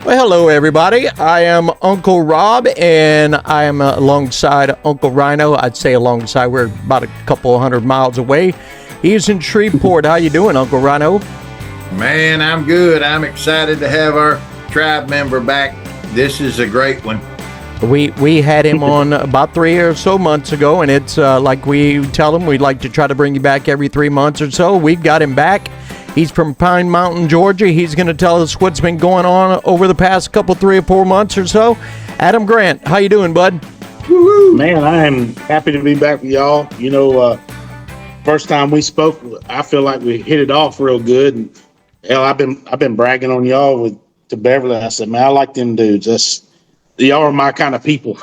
Well, hello, everybody. I am Uncle Rob, and I am alongside Uncle Ryano. I'd say alongside. We're about a couple hundred miles away. He's in Shreveport. How you doing, Uncle Ryano? Man, I'm good. I'm excited to have our tribe member back. This is a great one. We had him on about 3 or so months ago, and it's like we tell him, we'd like to try to bring you back every 3 months or so. We've got him back. He's from Pine Mountain, Georgia. He's going to tell us what's been going on over the past couple, 3 or 4 months or so. Adam Grant, how you doing, bud? Woo-hoo. Man, I am happy to be back with y'all. You know, first time we spoke, I feel like we hit it off real good. And hell, I've been bragging on y'all to Beverly. I said, man, I like them dudes. Y'all are my kind of people.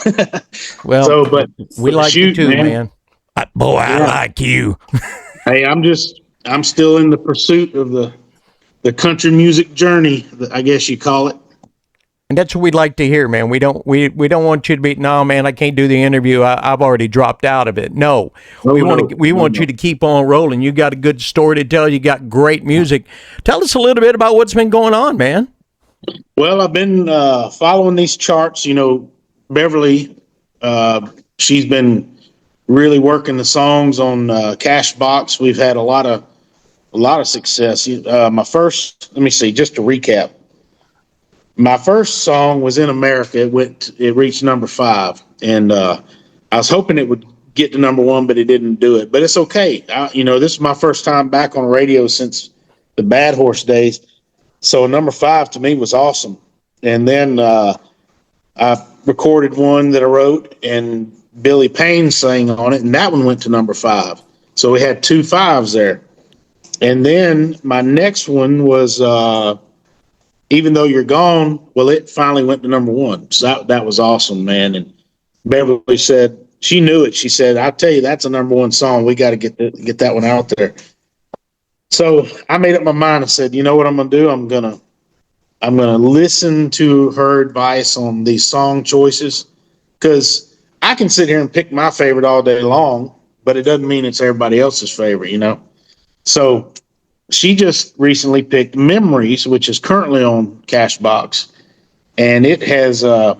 Well, but we like you too, man. Boy, I like you. Hey, I'm still in the pursuit of the country music journey, I guess you call it. And that's what we'd like to hear, man. We don't want you to be, no, man, I can't do the interview. I've already dropped out of it. No, we want you to keep on rolling. You got a good story to tell. You got great music. Tell us a little bit about what's been going on, man. Well, I've been following these charts. You know, Beverly, she's been really working the songs on CashBox. We've had a lot of success. My first, let me see, just to recap. My first song was In America. It reached number 5, and I was hoping it would get to number 1, but it didn't do it. But it's okay. This is my first time back on radio since the Bad Horse days. So number 5 to me was awesome. And then I recorded one that I wrote, and Billy Payne sang on it, and that one went to number 5. So we had 2 5s there. And then my next one was Even Though You're Gone. Well, it finally went to number 1. So that was awesome, man. And Beverly said, she knew it. She said, I tell you, that's a number 1 song. We got to get that one out there. So I made up my mind. I said, you know what I'm going to do? I'm going to listen to her advice on these song choices, because I can sit here and pick my favorite all day long, but it doesn't mean it's everybody else's favorite, you know? So she just recently picked Memories, which is currently on CashBox, and it has, I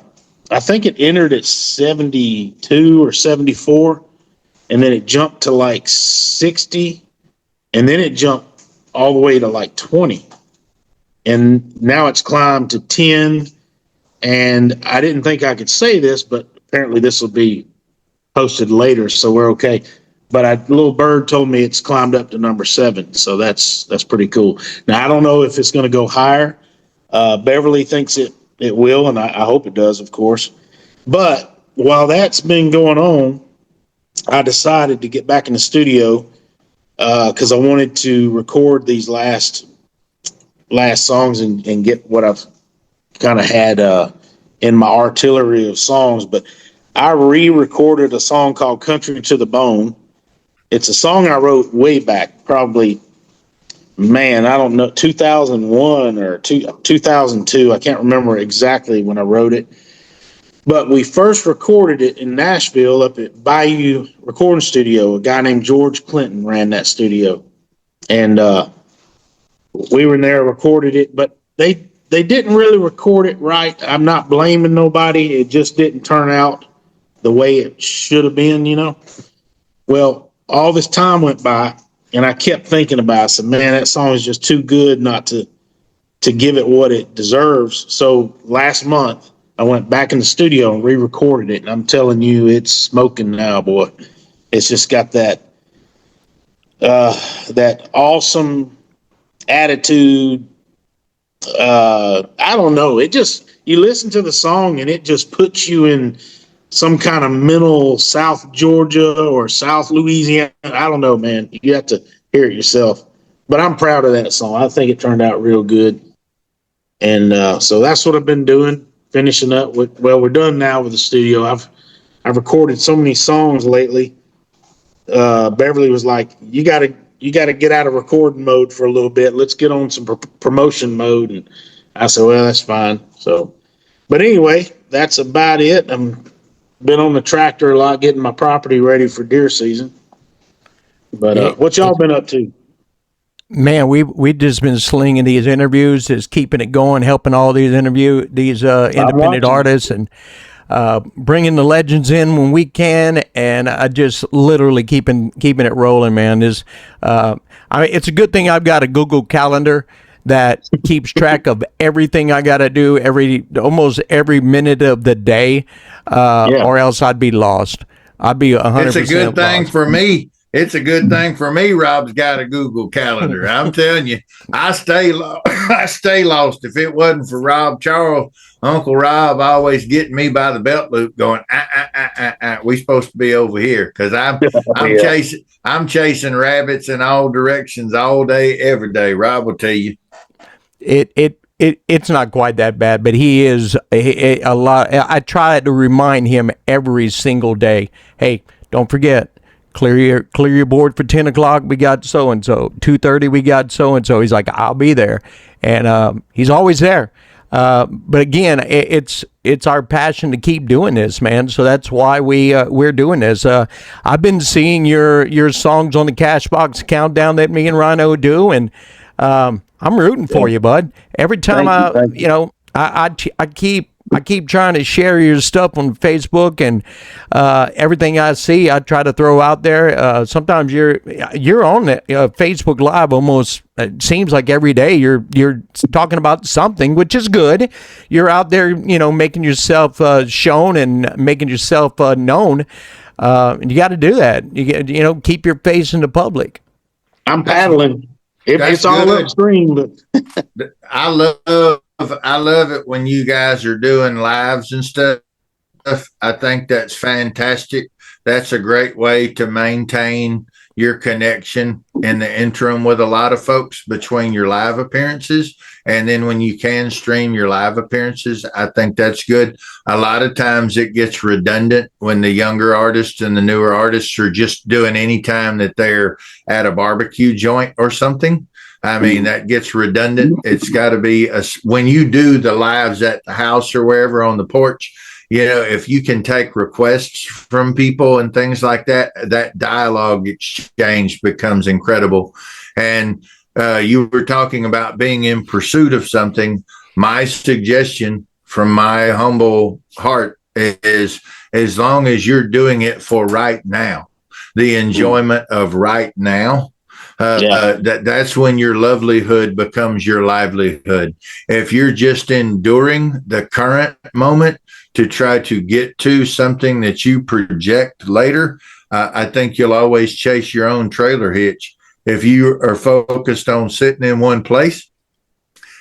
think it entered at 72 or 74, and then it jumped to like 60, and then it jumped all the way to like 20. And now it's climbed to 10. And I didn't think I could say this, but apparently this will be posted later, so we're okay. But a little bird told me it's climbed up to number 7. So that's pretty cool. Now, I don't know if it's going to go higher. Beverly thinks it will, and I hope it does, of course. But while that's been going on, I decided to get back in the studio because I wanted to record these last songs and get what I've kind of had in my artillery of songs. But I re-recorded a song called Country to the Bone. It's a song I wrote way back, probably, man, I don't know, 2001 or 2002. I can't remember exactly when I wrote it. But we first recorded it in Nashville up at Bayou Recording Studio. A guy named George Clinton ran that studio. And we were in there, recorded it, but they didn't really record it right. I'm not blaming nobody. It just didn't turn out the way it should have been, you know? Well, all this time went by, and I kept thinking about it. I said, man, that song is just too good not to give it what it deserves. So last month, I went back in the studio and re-recorded it, and I'm telling you, it's smoking now, boy. It's just got that awesome attitude. I don't know. It just, you listen to the song and it just puts you in some kind of mental South Georgia or South Louisiana. I don't know, man. You have to hear it yourself. But I'm proud of that song. I think it turned out real good. And so that's what I've been doing. Finishing up with, well, we're done now with the studio. I've recorded so many songs lately. Beverly was like, you got to get out of recording mode for a little bit. Let's get on some promotion mode. And I said, well, that's fine. So, but anyway, that's about it. I'm been on the tractor a lot, getting my property ready for deer season. But what y'all been up to? Man, we just been slinging these interviews, just keeping it going, helping all these independent watching. artists, and bringing the legends in when we can, and I just literally keeping it rolling, man. It's a good thing I've got a Google Calendar that keeps track of everything I got to do almost every minute of the day, or else I'd be lost. I'd be 100%. It's a good thing lost. for me. It's a good thing for me. Rob's got a Google Calendar. I'm telling you, I stay lost. If it wasn't for Rob Charles, Uncle Rob always getting me by the belt loop, going, we supposed to be over here, because I'm chasing rabbits in all directions all day, every day. Rob will tell you. It's not quite that bad, but he is a lot. I try to remind him every single day. Hey, don't forget. Clear your board for 10 o'clock. We got so and so. 2:30. We got so and so. He's like, I'll be there, and he's always there. But again, it's our passion to keep doing this, man. So that's why we're doing this. I've been seeing your songs on the CashBox countdown that me and Ryano do, and I'm rooting for you, bud. Every time I keep trying to share your stuff on Facebook, and everything I see, I try to throw out there. Sometimes you're on the Facebook Live almost. It seems like every day you're talking about something, which is good. You're out there, making yourself shown and making yourself known. And you got to do that. You keep your face in the public. I'm paddling. It's all upstream, but I love it when you guys are doing lives and stuff. I think that's fantastic. That's a great way to maintain your connection in the interim with a lot of folks between your live appearances. And then when you can stream your live appearances, I think that's good. A lot of times it gets redundant when the younger artists and the newer artists are just doing any time that they're at a barbecue joint or something. I mean, that gets redundant. It's got to be when you do the lives at the house or wherever on the porch, if you can take requests from people and things like that, that dialogue exchange becomes incredible. And you were talking about being in pursuit of something. My suggestion from my humble heart is, as long as you're doing it for right now, the enjoyment of right now, that's when your livelihood becomes your livelihood. If you're just enduring the current moment to try to get to something that you project later, I think you'll always chase your own trailer hitch. If you are focused on sitting in one place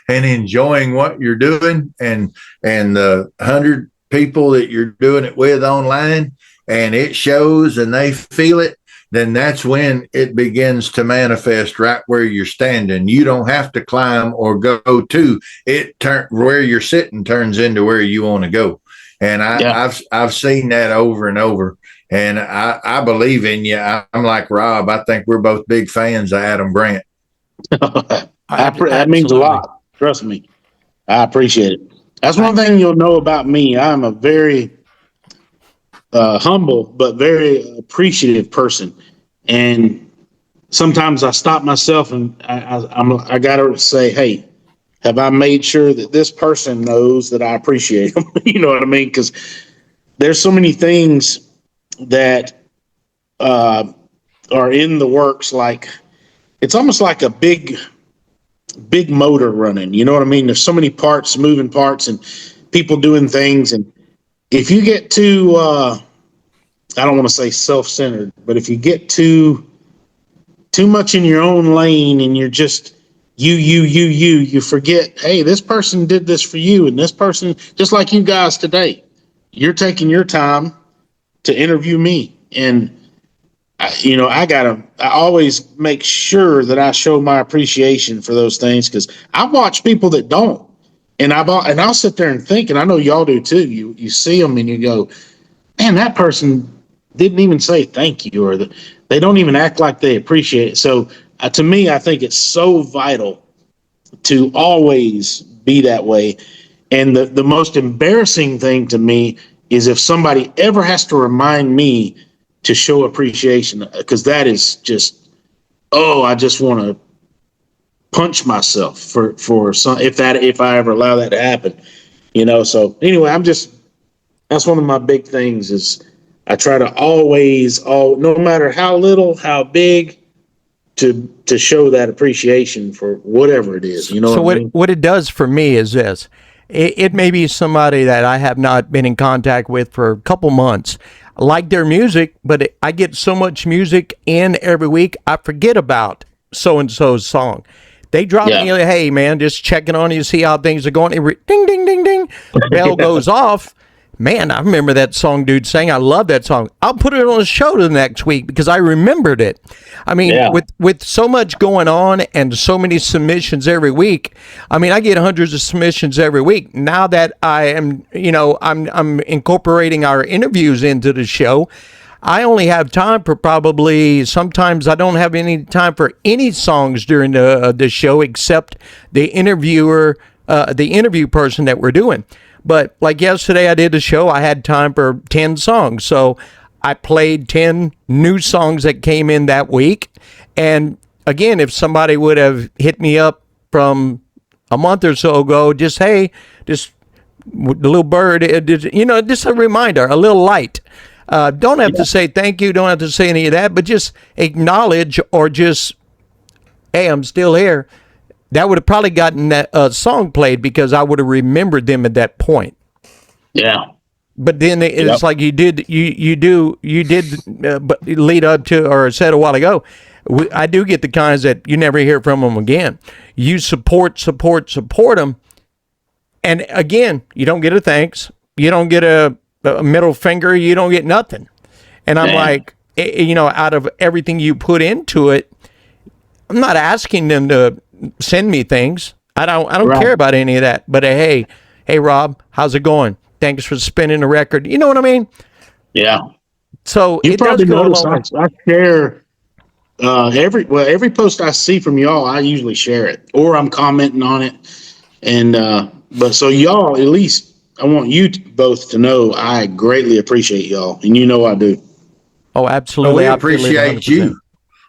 and enjoying what you're doing, and the 100 people that you're doing it with online, and it shows and they feel it, then that's when it begins to manifest right where you're standing. You don't have to climb or go to it. Where you're sitting turns into where you want to go. And I've seen that over and over. And I believe in you. I'm like Rob. I think we're both big fans of Adam Brandt. That means a lot. Trust me. I appreciate it. That's one thing you'll know about me. I'm a very humble but very appreciative person, and sometimes I stop myself and I gotta say, hey, have I made sure that this person knows that I appreciate them? You know what I mean? Because there's so many things that are in the works. Like, it's almost like a big motor running. You know what I mean? There's so many parts, moving parts, and people doing things, and if you get too, I don't want to say self-centered, but if you get too much in your own lane and you're just you forget, hey, this person did this for you, and this person, just like you guys today, you're taking your time to interview me, and I always make sure that I show my appreciation for those things, because I watch people that don't. And I'll sit there and think, and I know y'all do too. You see them and you go, man, that person didn't even say thank you, or they don't even act like they appreciate it. So to me, I think it's so vital to always be that way. And the most embarrassing thing to me is if somebody ever has to remind me to show appreciation, because that is just, I just want to punch myself for some if I ever allow that to happen. So anyway, that's one of my big things is I try to always, no matter how little, how big, to show that appreciation for whatever it is. So what I mean? what it does for me is this. It may be somebody that I have not been in contact with for a couple months. I like their music, but I get so much music in every week, I forget about so-and-so's song. They drop me, hey, man, just checking on you, see how things are going. Ding, ding, ding, ding. Bell goes off. Man, I remember that song dude sang. I love that song. I'll put it on a show the next week because I remembered it. I mean, with so much going on and so many submissions every week, I mean, I get hundreds of submissions every week. Now that I am, I'm incorporating our interviews into the show, I only have time for sometimes I don't have any time for any songs during the show except the interviewer, the interview person that we're doing. But like yesterday I did the show, I had time for 10 songs. So I played 10 new songs that came in that week. And again, if somebody would have hit me up from a month or so ago, just the little bird, just a reminder, a little light. Don't have to say thank you, don't have to say any of that, but just acknowledge or just, hey, I'm still here. That would have probably gotten that song played because I would have remembered them at that point. Yeah. But then it's like you did lead up to, or said a while ago, I do get the kinds that you never hear from them again. You support them. And again, you don't get a thanks. You don't get a middle finger. You don't get nothing. And I'm like, out of everything you put into it, I'm not asking them to send me things. I don't care about any of that. But hey, Rob, how's it going? Thanks for spinning the record. You know what I mean? Yeah. So you probably notice I share every post I see from y'all. I usually share it or I'm commenting on it. And but so y'all, at least I want you both to know I greatly appreciate y'all, and I do. Oh, absolutely. We appreciate you.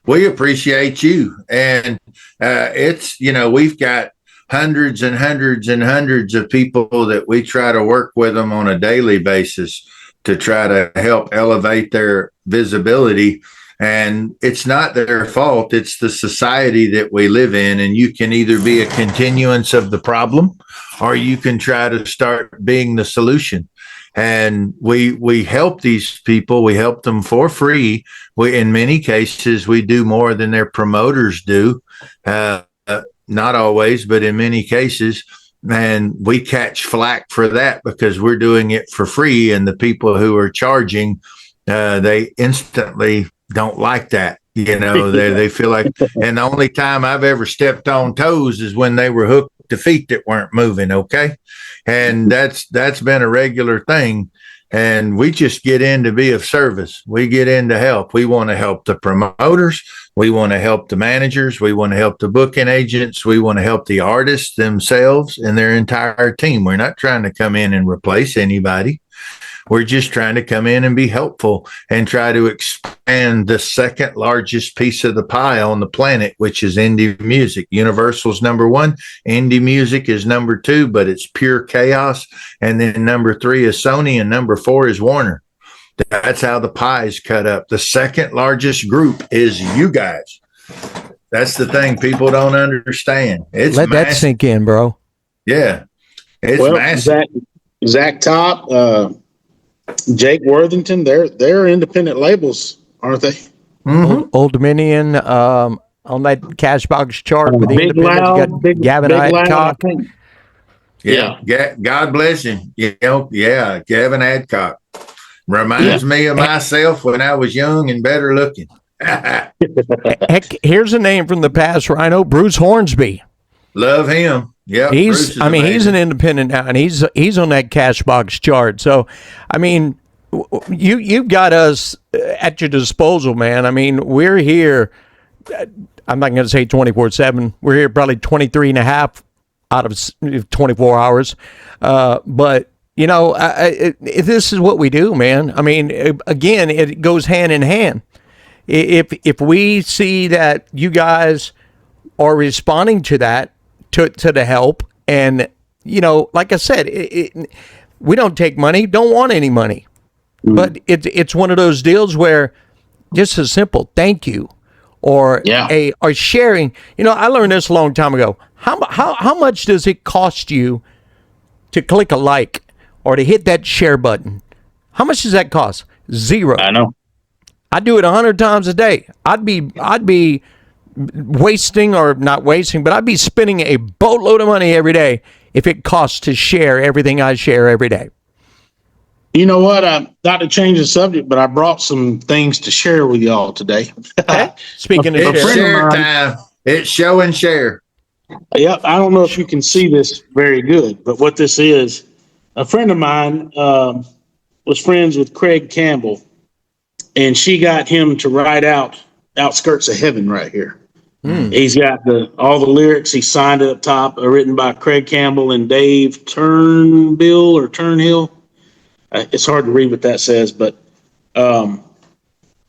We appreciate you. And it's, we've got hundreds and hundreds and hundreds of people that we try to work with them on a daily basis to try to help elevate their visibility. And it's not their fault. It's the society that we live in. And you can either be a continuance of the problem or you can try to start being the solution. And we help these people. We help them for free. In many cases, we do more than their promoters do. Not always, but in many cases. And we catch flack for that because we're doing it for free. And the people who are charging, they instantly don't like that. They feel like, and the only time I've ever stepped on toes is when they were hooked to feet that weren't moving. Okay. And that's been a regular thing. And we just get in to be of service. We get in to help. We want to help the promoters. We want to help the managers. We want to help the booking agents. We want to help the artists themselves and their entire team. We're not trying to come in and replace anybody. We're just trying to come in and be helpful and try to expand the second largest piece of the pie on the planet, which is indie music. Universal's number one. Indie music is number two, but it's pure chaos. And then number three is Sony and number four is Warner. That's how the pie is cut up. The second largest group is you guys. That's the thing people don't understand. It's Let that sink in, bro. Yeah. It's massive. Zach Top, Jake Worthington, they're independent labels, aren't they? Mm-hmm. Old Dominion, on that CashBox chart with the Big independents, you got Gavin Adcock. Yeah. God bless him. Gavin Adcock. Reminds me of myself when I was young and better looking. Heck, here's a name from the past, Ryano, Bruce Hornsby. Love him. Yeah, he's an independent now, and he's on that CashBox chart. So, I mean, you've got us at your disposal, man. I mean, we're here. I'm not going to say 24/7. We're here probably 23 and a half out of 24 hours. But this is what we do, man. I mean, again, it goes hand in hand. If we see that you guys are responding to that, to the help. And, like I said, we don't take money, don't want any money. But it's one of those deals where just a simple thank you or or sharing. I learned this a long time ago. How much does it cost you to click a like or to hit that share button? How much does that cost? Zero. I know. I do it 100 times a day. I'd be wasting, or not wasting, but I'd be spending a boatload of money every day if it costs to share everything I share every day. You know what? Not to change the subject, but I brought some things to share with y'all today. Okay. Speaking of It's share, share time. It's show and share. Yep. I don't know if you can see this very good, but what this is, a friend of mine was friends with Craig Campbell, and she got him to write out Outskirts of Heaven right here. He's got all the lyrics. He signed it up top, written by Craig Campbell and Dave Turnhill. It's hard to read what that says, but of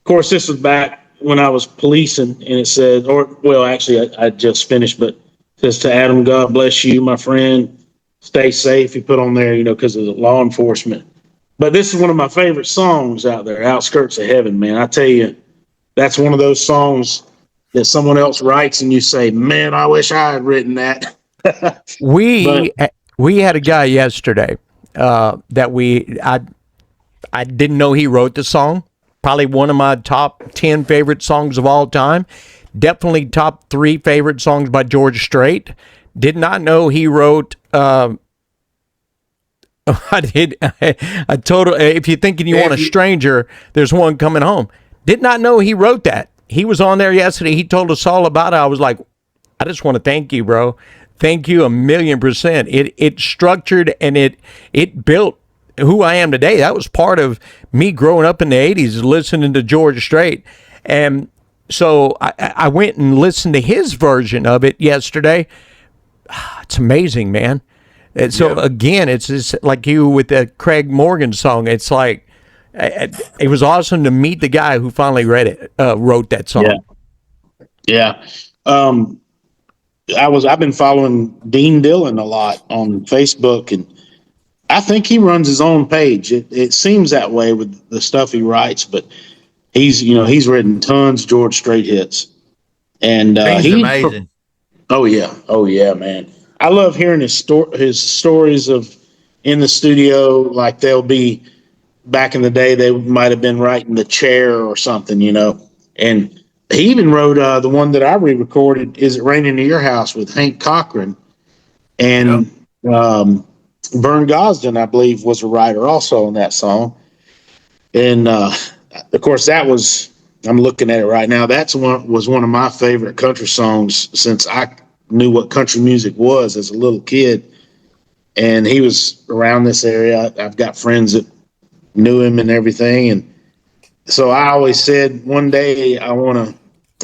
course, this was back when I was policing, and it said, actually, I just finished, but it says, to Adam, God bless you, my friend. Stay safe. He put on there, because of the law enforcement. But this is one of my favorite songs out there, Outskirts of Heaven, man. I tell you, that's one of those songs that someone else writes, and you say, man, I wish I had written that. we had a guy yesterday that I didn't know he wrote the song. Probably one of my top 10 favorite songs of all time. Definitely top 3 favorite songs by George Strait. Did not know he wrote. I told. If you're thinking you want a stranger, there's one coming home. Did not know he wrote that. He was on there yesterday. He told us all about it. I was like, I just want to thank you, bro. Thank you 1,000,000%. It structured and it built who I am today. That was part of me growing up in the 80s, listening to George Strait. And so I went and listened to his version of it yesterday. It's amazing, man. And so again, it's just like you with that Craig Morgan song. It's like, it was awesome to meet the guy who finally wrote that song. Yeah. I've been following Dean Dillon a lot on Facebook, and I think he runs his own page. It seems that way with the stuff he writes, but he's written tons of George Strait hits, and he's amazing. Oh yeah, man. I love hearing his stories of in the studio. Like they'll be back in the day, they might have been writing The Chair or something, and he even wrote the one that I re-recorded, Is It Raining at Your House, with Hank Cochran. And Vern Gosdin, I believe, was a writer also on that song. And, of course, I'm looking at it right now, was one of my favorite country songs since I knew what country music was as a little kid. And he was around this area. I've got friends that knew him and everything. And so I always said one day I want to,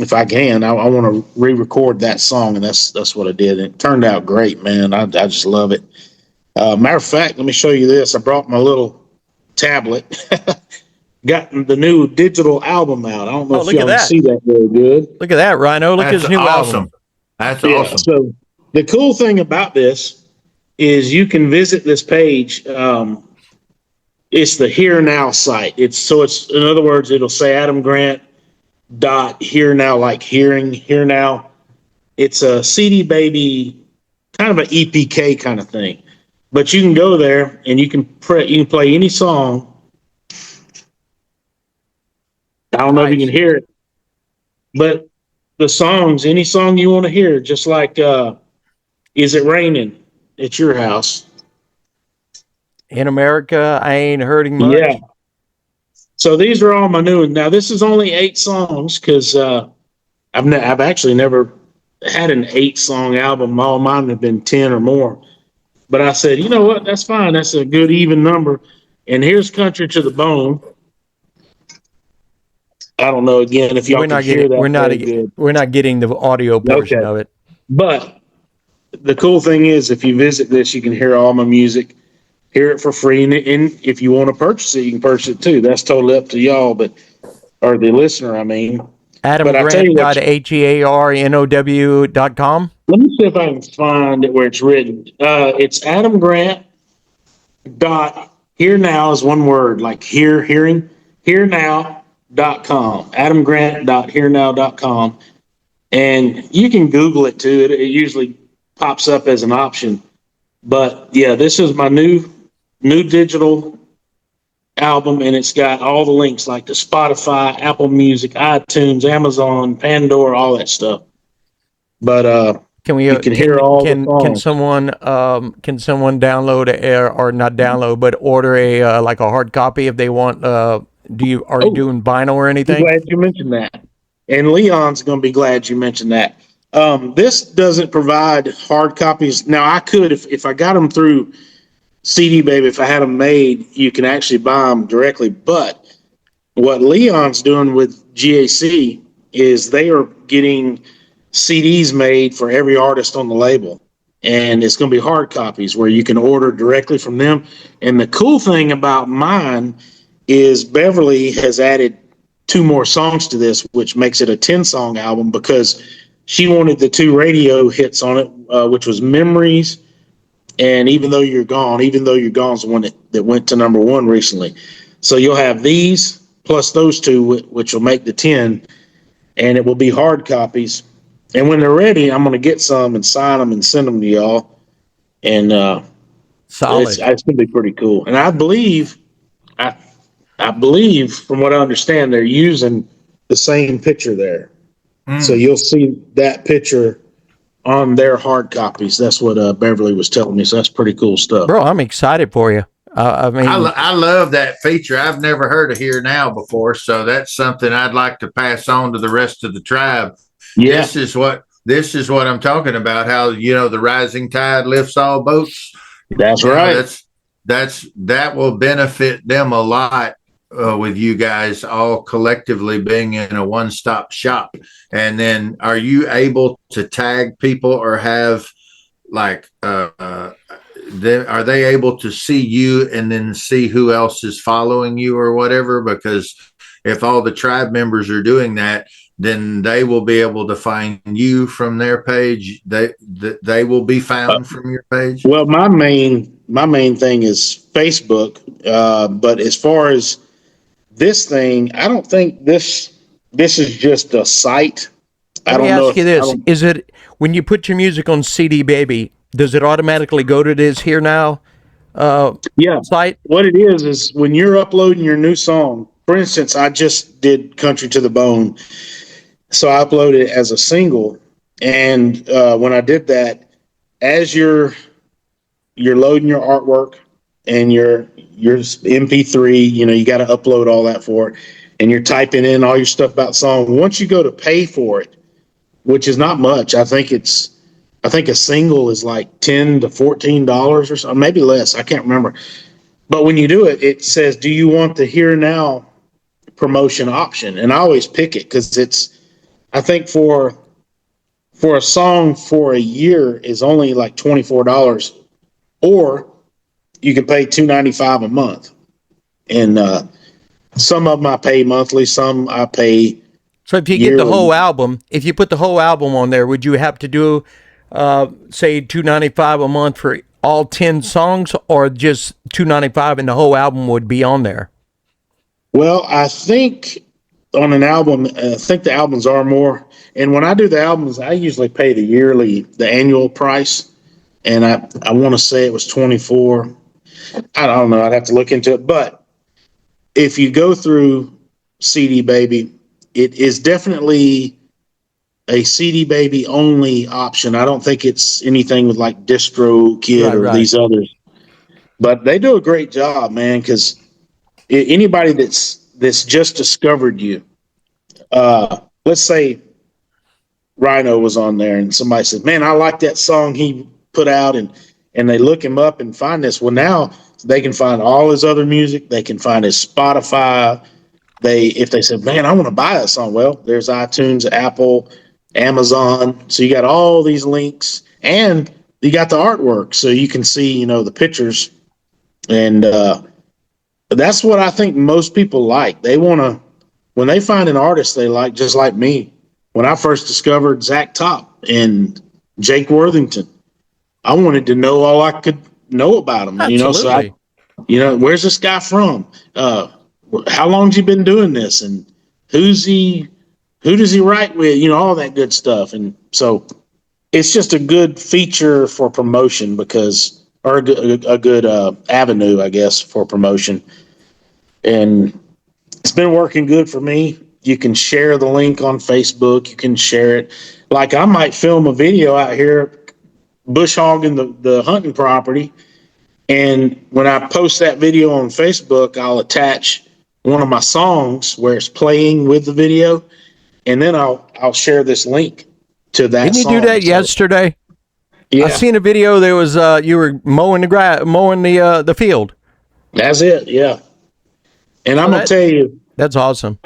if I can, I want to re-record that song, and that's what I did. And it turned out great, man. I just love it. Matter of fact, let me show you this. I brought my little tablet. Got the new digital album out. I don't know if y'all can see that very good. Look at that, Ryano. Look at his new album. That's awesome. So the cool thing about this is you can visit this page. It's the Here Now site. It's in other words, it'll say Adam Grant .here now, like hearing here now. It's a CD Baby, kind of an EPK kind of thing. But you can go there and you can play any song. I don't know if you can hear it, but the songs, any song you want to hear, just like Is It Raining at Your House? In America, I Ain't Hurting Much. Yeah. So these are all my new ones. Now, this is only 8 songs because I've actually never had an 8-song album. All mine have been 10 or more. But I said, you know what? That's fine. That's a good even number. And here's Country to the Bone. I don't know, again, if y'all can hear that. We're not getting the audio portion of it. But the cool thing is, if you visit this, you can hear all my music. Hear it for free, and if you want to purchase it, you can purchase it too. That's totally up to y'all, or the listener, I mean. But I tell you what, AdamGrant.hearnow.com. let me see if I can find it where it's written. It's Adam Grant dot here now is one word, like hearing, here now.com. AdamGrant.hearnow.com. And you can Google it too. It usually pops up as an option. But yeah, this is my new digital album, and it's got all the links like to Spotify, Apple Music, iTunes, Amazon, Pandora, all that stuff. But Can we? you can hear all the songs. Can someone download or not download, but order a like a hard copy if they want? Are you doing vinyl or I'm anything? glad you mentioned that. And Leon's going to be glad you mentioned that. This doesn't provide hard copies. Now, I could, if I got them through CD Baby, if I had them made, you can actually buy them directly. But what Leon's doing with GAC is they are getting CDs made for every artist on the label. And it's going to be hard copies where you can order directly from them. And the cool thing about mine is Beverly has added 2 more songs to this, which makes it a 10-song album because she wanted the 2 radio hits on it, which was Memories and Even Though You're Gone. Even Though You're Gone is the one that went to number 1 recently. So you'll have these plus those 2, which will make the 10, and it will be hard copies. And when they're ready, I'm going to get some and sign them and send them to y'all. And Solid. it's going to be pretty cool. And I believe from what I understand, they're using the same picture there. So you'll see that picture on their hard copies. That's what Beverly was telling me. So that's pretty cool stuff. Bro, I'm excited for you. I mean, I love that feature. I've never heard of Here Now before, so that's something I'd like to pass on to the rest of the tribe. Yeah. This is what I'm talking about. How the rising tide lifts all boats. That's right. That will benefit them a lot with you guys all collectively being in a one-stop shop. And then, are you able to tag people or have like? Are they able to see you and then see who else is following you or whatever? Because if all the tribe members are doing that, then they will be able to find you from their page. They will be found from your page. Well, my main thing is Facebook. But as far as this thing, I don't think this is just a site. Let me ask you this: is it when you put your music on CD Baby? Does it automatically go to this Here Now site? What it is when you're uploading your new song, for instance, I just did Country to the Bone. So I uploaded it as a single. And when I did that, as you're loading your artwork and your MP3, you got to upload all that for it. And you're typing in all your stuff about the song. Once you go to pay for it, which is not much, I think a single is like $10 to $14 or something, maybe less. I can't remember. But when you do it, it says, do you want the Here Now promotion option? And I always pick it because I think for a song for a year is only like $24, or you can pay $2.95 a month. And some of them I pay monthly, some I pay. So if you yearly. get the whole album, if you put the whole album on there, would you have to do say $2.95 a month for all 10 songs, or just $2.95 and the whole album would be on there? Well, I think on an album, I think the albums are more. And when I do the albums, I usually pay the annual price. And I want to say it was 24. I don't know. I'd have to look into it. But if you go through CD Baby, it is definitely a CD Baby only option. I don't think it's anything with like DistroKid or these others. But they do a great job, man, because anybody that's just discovered you, let's say Ryano was on there and somebody said, man, I like that song he put out, and they look him up and find this. Well, now they can find all his other music. They can find his Spotify. If they said, man, I want to buy that song, well, there's iTunes, Apple, Amazon. So you got all these links, and you got the artwork, so you can see, the pictures. And that's what I think most people like. They want to, when they find an artist they like, just like me, when I first discovered Zach Top and Jake Worthington, I wanted to know all I could know about him. Absolutely. Where's this guy from? How long's he been doing this? And who does he write with? All that good stuff. And so it's just a good feature for promotion or a good avenue, I guess, for promotion. And it's been working good for me. You can share the link on Facebook. You can share it. Like I might film a video out here bush hogging the hunting property. And when I post that video on Facebook, I'll attach one of my songs where it's playing with the video. And then I'll share this link to that Didn't song. you do that yesterday? Yeah. I seen a video. There was you were mowing the field. That's it. Yeah. And I'm going to tell you, That's awesome.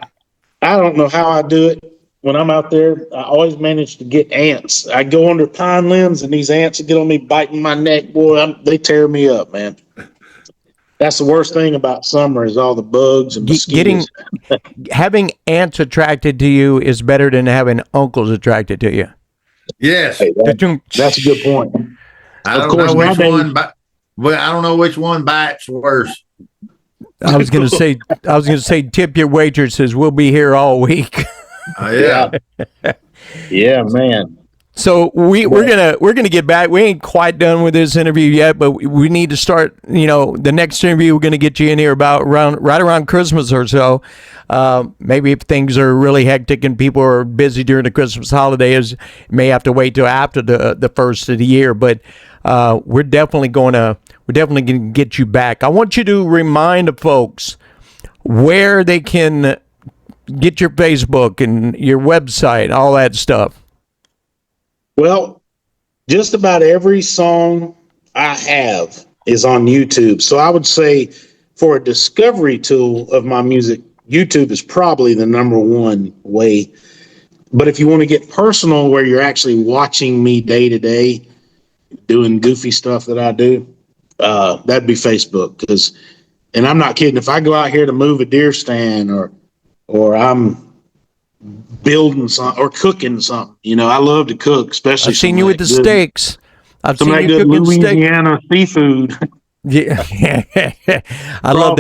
I don't know how I do it. When I'm out there, I always manage to get ants. I go under pine limbs, and these ants get on me, biting my neck. Boy, they tear me up, man. That's the worst thing about summer is all the bugs and mosquitoes. Having ants attracted to you is better than having uncles attracted to you. Yes. Hey, that's a good point. I don't know which one, but I don't know which one bites worse. I was gonna say tip your waitresses. We'll be here all week. Yeah. Yeah, man. So we're gonna get back. We ain't quite done with this interview yet, but we need to start. The next interview we're gonna get you in here right around Christmas or so. Maybe if things are really hectic and people are busy during the Christmas holidays, may have to wait till after the first of the year. But we're definitely gonna get you back. I want you to remind the folks where they can get your Facebook and your website, all that stuff. Well, just about every song I have is on YouTube. So I would say for a discovery tool of my music, YouTube is probably the number one way. But if you want to get personal, where you're actually watching me day to day, doing goofy stuff that I do, that'd be Facebook. And I'm not kidding, if I go out here to move a deer stand or I'm building something or cooking something, I love to cook, especially. I've seen you with the steaks. I've seen you good cooking steaks. Louisiana seafood. Yeah, I'd love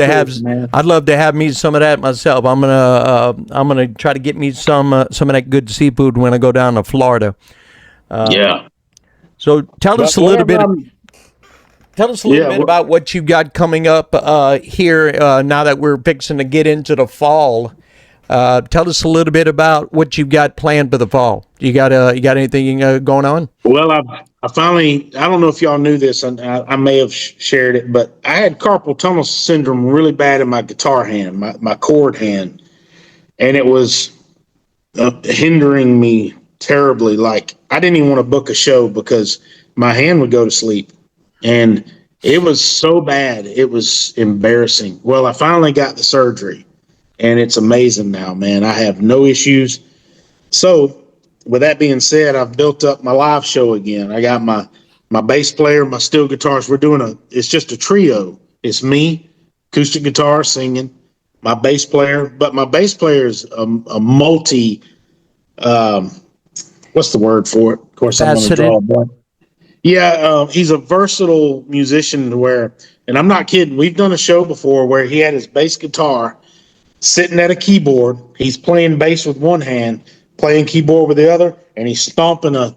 to have me some of that myself. I'm gonna try to get me some of that good seafood when I go down to Florida. Yeah. So tell us a little bit about what you got coming up here now that we're fixing to get into the fall. Tell us a little bit about what you've got planned for the fall. You got anything going on? Well, I finally, I don't know if y'all knew this, and I may have shared it, but I had carpal tunnel syndrome really bad in my guitar hand, my chord hand, and it was hindering me terribly. Like, I didn't even want to book a show because my hand would go to sleep, and it was so bad, it was embarrassing. Well, I finally got the surgery, and it's amazing now, man. I have no issues. So, with that being said, I've built up my live show again. I got my bass player, my steel guitars. It's just a trio. It's me, acoustic guitar, singing, my bass player. But my bass player is a multi, what's the word for it? Of course, I'm going to draw a blank. Yeah, he's a versatile musician and I'm not kidding. We've done a show before where he had his bass guitar sitting at a keyboard. He's playing bass with one hand, playing keyboard with the other, and he's stomping a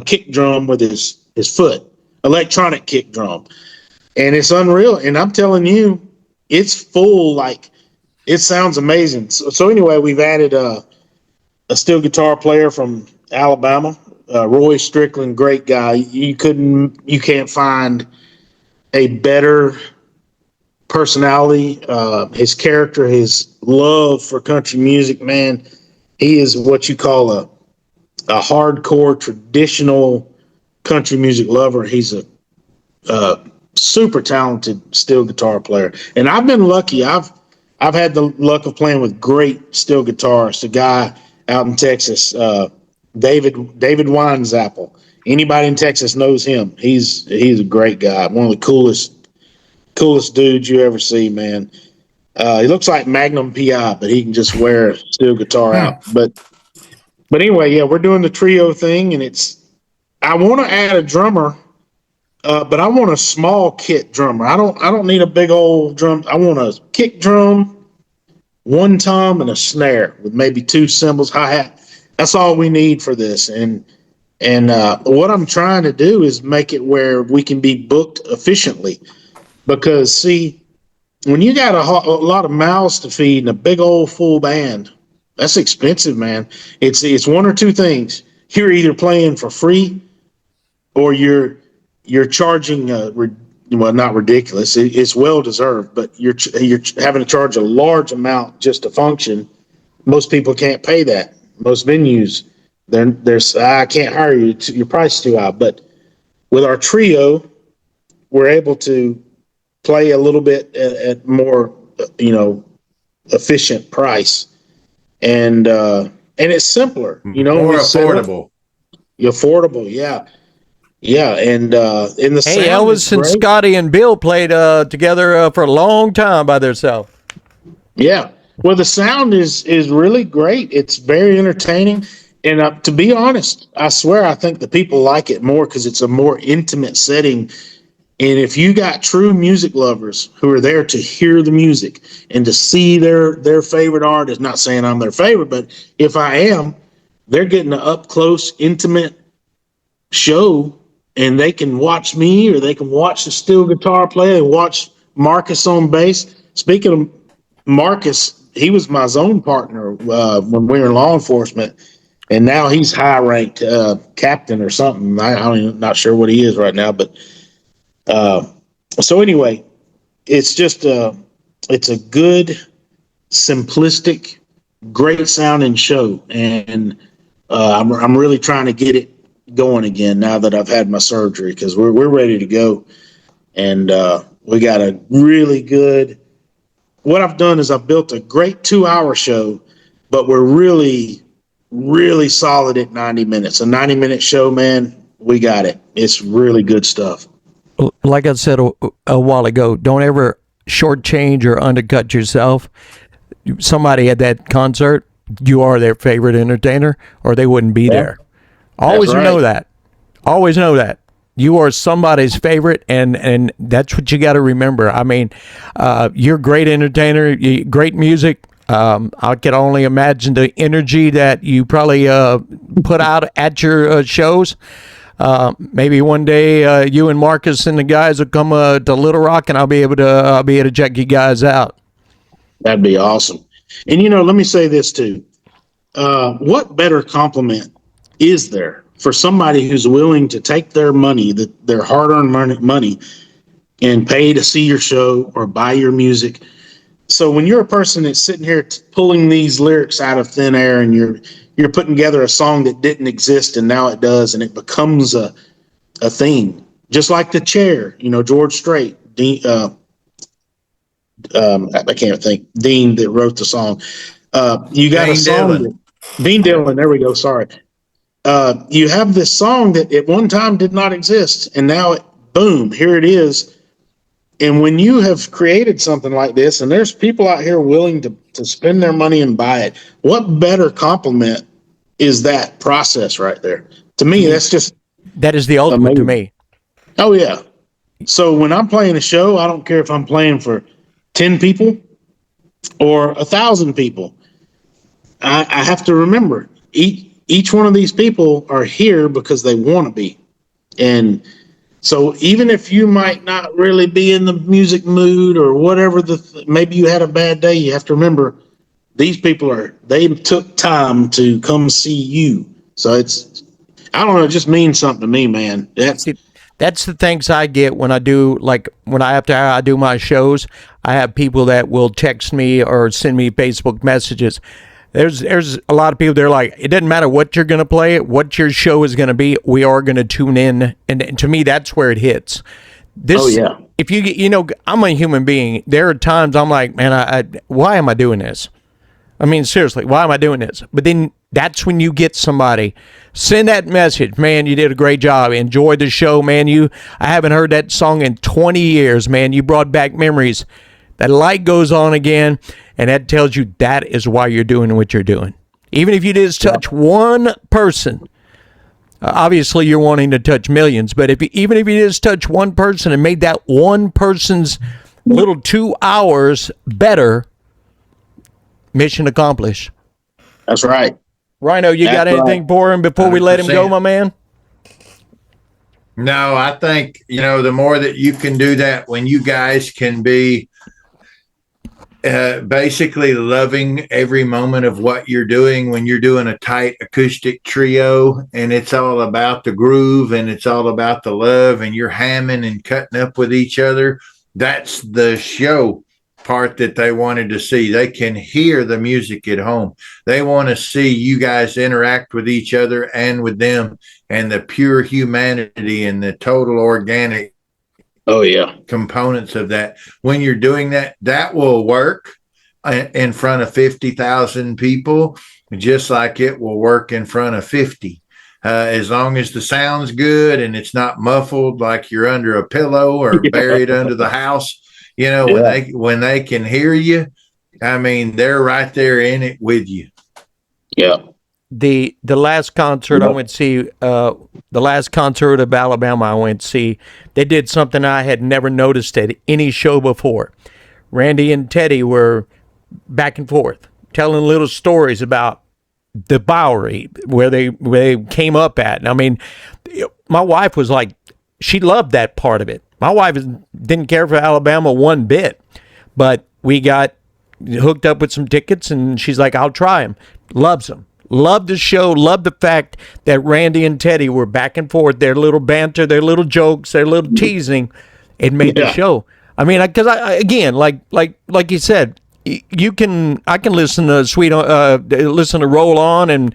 kick drum with his foot, electronic kick drum. And it's unreal. And I'm telling you, it's full, like, it sounds amazing. So anyway, we've added a steel guitar player from Alabama, Roy Strickland, great guy. You can't find a better personality, his character, his love for country music, man. He is what you call a hardcore traditional country music lover. He's a super talented steel guitar player, and I've been lucky. I've had the luck of playing with great steel guitarists. A guy out in Texas, David Weinzappel. Anybody in Texas knows him. He's a great guy. One of the coolest dudes you ever see, man. He looks like Magnum PI, but he can just wear a steel guitar out. But anyway, yeah, we're doing the trio thing, and I want to add a drummer, but I want a small kit drummer. I don't need a big old drum. I want a kick drum, one tom, and a snare with maybe 2 cymbals, hi-hat. That's all we need for this. And what I'm trying to do is make it where we can be booked efficiently, because see, when you got a lot of mouths to feed and a big old full band, that's expensive, man. It's one or two things. You're either playing for free, or you're charging. Well, not ridiculous. It's well deserved, but you're having to charge a large amount just to function. Most people can't pay that. Most venues, there's I can't hire you. Your price is too high. But with our trio, we're able to play a little bit at more, efficient price, and it's simpler, more affordable. Affordable, yeah, and in the Hey, sound Elvis and great. Scotty and Bill played together for a long time by themselves. Yeah, well, the sound is really great. It's very entertaining, and to be honest, I swear I think the people like it more because it's a more intimate setting. And if you got true music lovers who are there to hear the music and to see their favorite artist, not saying I'm their favorite, but if I am, they're getting an up close, intimate show, and they can watch me, or they can watch the steel guitar player, and watch Marcus on bass. Speaking of Marcus, he was my zone partner when we were in law enforcement, and now he's high ranked captain or something. Not sure what he is right now, but. So anyway, it's just it's a good, simplistic, great sounding show, and I'm really trying to get it going again now that I've had my surgery, because we're ready to go, and we got a really good. What I've done is I've built a great 2-hour show, but we're really, really solid at 90 minutes. A 90-minute show, man, we got it. It's really good stuff. Like I said a while ago, don't ever shortchange or undercut yourself. Somebody at that concert, you are their favorite entertainer, or they wouldn't be there. Always right. know that. Always know that. You are somebody's favorite, and that's what you got to remember. I mean, you're a great entertainer, great music. I can only imagine the energy that you probably put out at your shows. Maybe one day you and Marcus and the guys will come to Little Rock, and I'll be able to check you guys out. That'd be awesome. And let me say this too. What better compliment is there for somebody who's willing to take their money, their hard-earned money, and pay to see your show or buy your music? So when you're a person that's sitting here pulling these lyrics out of thin air, and you're putting together a song that didn't exist and now it does, and it becomes a theme, just like The Chair, George Strait, Dean, I can't think, Dean that wrote the song. You got Dean a song, Dillon. Dean Dillon, there we go, sorry. You have this song that at one time did not exist, and now boom, here it is. And when you have created something like this, and there's people out here willing to spend their money and buy it, what better compliment is that process right there? To me, That is the ultimate to me. Oh, yeah. So when I'm playing a show, I don't care if I'm playing for 10 people or 1,000 people. I have to remember, each one of these people are here because they want to be. And so even if you might not really be in the music mood or whatever, maybe you had a bad day, you have to remember these people they took time to come see you. So I don't know, it just means something to me, man. That's the things I get when I do, after I do my shows. I have people that will text me or send me Facebook messages. There's a lot of people, they're like, it doesn't matter what you're going to play, what your show is going to be, we are going to tune in. And to me, that's where it hits. If you get, I'm a human being. There are times I'm like, man, why am I doing this? I mean, seriously, why am I doing this? But then that's when you get somebody, send that message, man, you did a great job. Enjoy the show, man. I haven't heard that song in 20 years, man. You brought back memories. that light goes on again, and that tells you that is why you're doing what you're doing. Even if you just touch one person, obviously you're wanting to touch millions, but even if you just touch one person and made that one person's little 2 hours better, mission accomplished. That's right. Ryano, you got anything for him before we let him go, 100%. my man? No, I think, the more that you can do that, when you guys can be basically loving every moment of what you're doing, when you're doing a tight acoustic trio and it's all about the groove and it's all about the love and you're hamming and cutting up with each other, that's the show part that they wanted to see. They can hear the music at home. They want to see you guys interact with each other and with them, and the pure humanity and the total organic components of that. When you're doing that, that will work in front of 50,000 people, just like it will work in front of 50. As long as the sound's good and it's not muffled like you're under a pillow or buried under the house, when they can hear you, I mean, they're right there in it with you. Yeah. The last concert I went to see, the last concert of Alabama I went to see, they did something I had never noticed at any show before. Randy and Teddy were back and forth, telling little stories about the Bowery, where they came up at. And I mean, my wife was like, she loved that part of it. My wife didn't care for Alabama one bit, but we got hooked up with some tickets, and she's like, I'll try them. Loves them. Loved the show. Loved the fact that Randy and Teddy were back and forth. Their little banter, their little jokes, their little teasing. It made the show. I mean, because again, like you said, I can listen to listen to Roll On and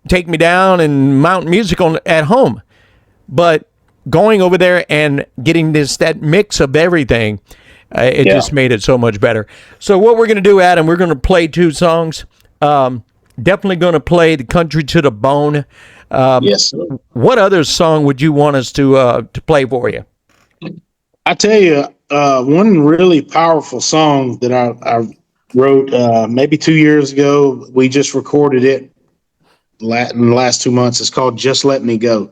Take Me Down and Mountain Music at home, but going over there and getting that mix of everything, it just made it so much better. So what we're going to do, Adam, we're going to play 2 songs. Definitely going to play the Country to the Bone. Yes. What other song would you want us to play for you? I tell you, one really powerful song that I wrote maybe 2 years ago. We just recorded it in the last 2 months. It's called Just Let Me Go.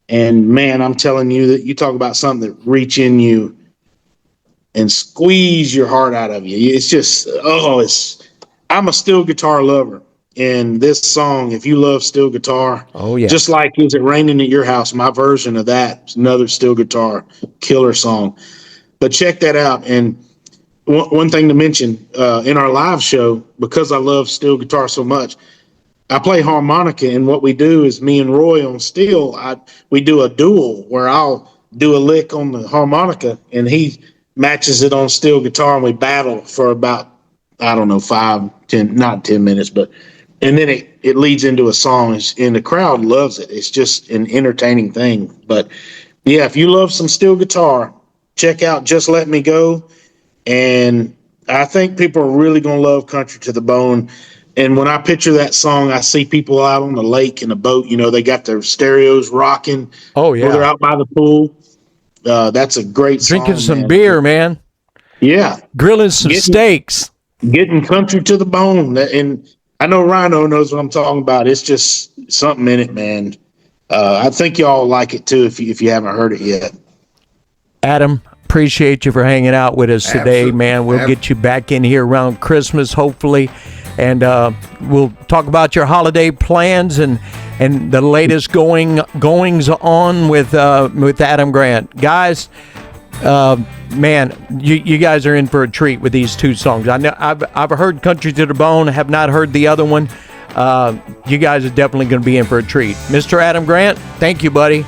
And man, I'm telling you, that you talk about something that reach in you and squeeze your heart out of you. It's just, I'm a steel guitar lover. And this song, if you love steel guitar, just like Is It Raining at Your House, my version of that, another steel guitar killer song. But check that out. And one thing to mention, in our live show, because I love steel guitar so much, I play harmonica, and what we do is me and Roy on steel, we do a duel where I'll do a lick on the harmonica and he matches it on steel guitar, and we battle for about, 5-10, not 10 minutes, and then it leads into a song, and the crowd loves it. It's just an entertaining thing. But yeah, if you love some steel guitar, check out Just Let Me Go. And I think people are really going to love Country to the Bone. And when I picture that song, I see people out on the lake in a boat. They got their stereos rocking. Oh, yeah. Or they're out by the pool. That's a great song. Drinking some beer, man. Yeah. Grilling some steaks. Getting Country to the Bone. And I know Ryano knows what I'm talking about. It's just something in it, man. I think y'all like it, too, if you haven't heard it yet. Adam, appreciate you for hanging out with us today, man. We'll get you back in here around Christmas, hopefully. And we'll talk about your holiday plans and the latest goings on with Adam Grant. Guys, man, you guys are in for a treat with these 2 songs. I know I've heard Country to the Bone, have not heard the other one. You guys are definitely going to be in for a treat. Mr. Adam Grant, thank you, buddy.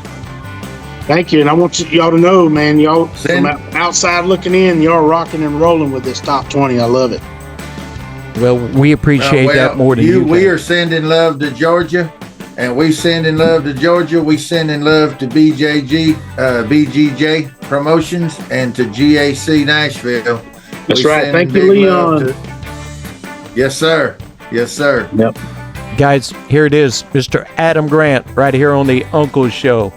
Thank you, and I want y'all to know, man, y'all from outside looking in, y'all rocking and rolling with this top 20. I love it. Well, we appreciate that more than you. We are sending love to Georgia, and we sending love to Georgia. We sending love to BGJ Promotions and to GAC Nashville. That's right. Thank you, Leon. Yes, sir. Yes, sir. Yep. Guys, here it is, Mr. Adam Grant, right here on the Uncle Show.